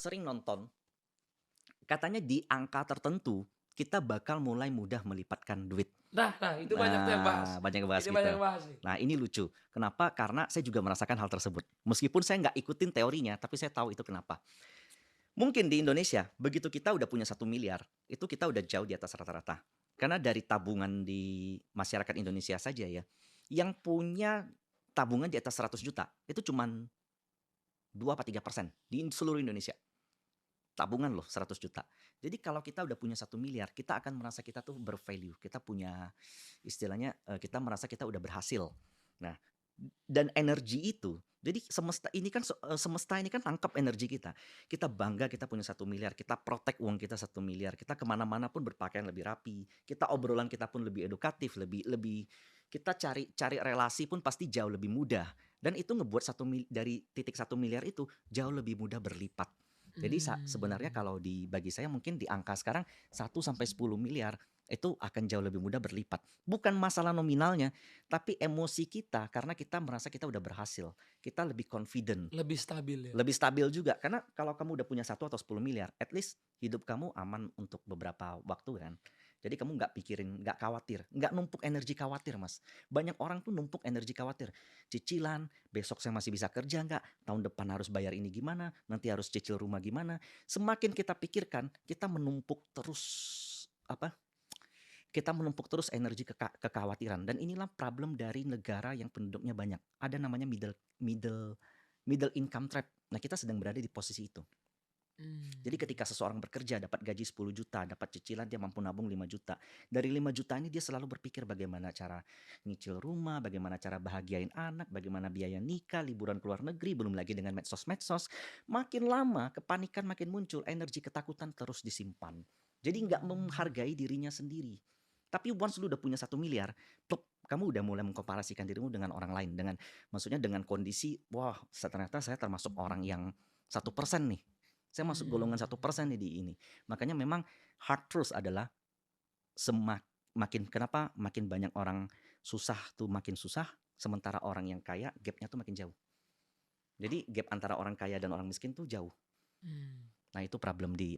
sering nonton, katanya di angka tertentu kita bakal mulai mudah melipatkan duit. Nah, itu banyak tuh yang bahas. Nah, banyak yang bahas Ini banyak gitu. yang bahas nih. Nah, ini lucu. Kenapa? Karena saya juga merasakan hal tersebut. Meskipun saya nggak ikutin teorinya, tapi saya tahu itu kenapa. Mungkin di Indonesia, begitu kita udah punya 1 miliar, itu kita udah jauh di atas rata-rata. Karena dari tabungan di masyarakat Indonesia saja ya, yang punya tabungan di atas 100 juta, itu cuman 2 apa 3% di seluruh Indonesia. Tabungan loh 100 juta. Jadi kalau kita udah punya 1 miliar, kita akan merasa kita tuh bervalue. Kita punya istilahnya kita merasa kita udah berhasil. Nah, dan energi itu, jadi semesta ini kan tangkap energi kita. Kita bangga kita punya 1 miliar, kita protect uang kita 1 miliar, kita kemana-mana pun berpakaian lebih rapi, kita obrolan kita pun lebih edukatif, lebih lebih kita cari relasi pun pasti jauh lebih mudah. Dan itu ngebuat dari titik 1 miliar itu jauh lebih mudah berlipat. Jadi sebenarnya kalau bagi saya mungkin di angka sekarang 1 sampai 10 miliar itu akan jauh lebih mudah berlipat. Bukan masalah nominalnya, tapi emosi kita karena kita merasa kita udah berhasil. Kita lebih confident, Lebih stabil ya. lebih stabil juga. Karena kalau kamu udah punya 1 atau 10 miliar, at least hidup kamu aman untuk beberapa waktu kan. Jadi kamu nggak pikirin, nggak khawatir, nggak numpuk energi khawatir mas. Banyak orang tuh numpuk energi khawatir. Cicilan, besok saya masih bisa kerja nggak? Tahun depan harus bayar ini gimana? Nanti harus cicil rumah gimana? Semakin kita pikirkan, kita menumpuk terus kita menumpuk terus energi kekhawatiran, dan inilah problem dari negara yang penduduknya banyak. Ada namanya middle income trap. Nah, kita sedang berada di posisi itu. Jadi ketika seseorang bekerja dapat gaji 10 juta, dapat cicilan dia mampu nabung 5 juta. Dari 5 juta ini dia selalu berpikir bagaimana cara nyicil rumah, bagaimana cara bahagiain anak, bagaimana biaya nikah, liburan ke luar negeri, belum lagi dengan medsos-medsos. Makin lama kepanikan makin muncul, energi ketakutan terus disimpan. Jadi nggak menghargai dirinya sendiri. Tapi once lu udah punya 1 miliar, kamu udah mulai mengkomparasikan dirimu dengan orang lain, maksudnya dengan kondisi, wah ternyata saya termasuk orang yang 1% nih. Saya masuk golongan 1% nih di ini. Makanya memang hard truth adalah kenapa makin banyak orang susah tuh makin susah, sementara orang yang kaya gapnya tuh makin jauh. Jadi gap antara orang kaya dan orang miskin tuh jauh. Nah itu problem di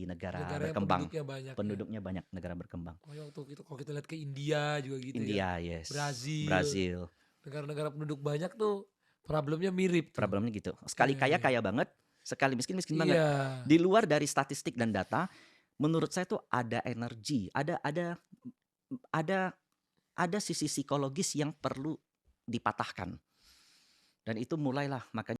negara berkembang. Penduduknya banyak negara berkembang. Oh ya, waktu itu kalau kita lihat ke India juga gitu India, ya. yes. Brazil. Negara-negara penduduk banyak tuh problemnya mirip tuh. Problemnya gitu. Sekali kaya banget, sekali miskin banget. Iya. Di luar dari statistik dan data, menurut saya tuh ada energi, ada sisi psikologis yang perlu dipatahkan. Dan itu mulailah makanya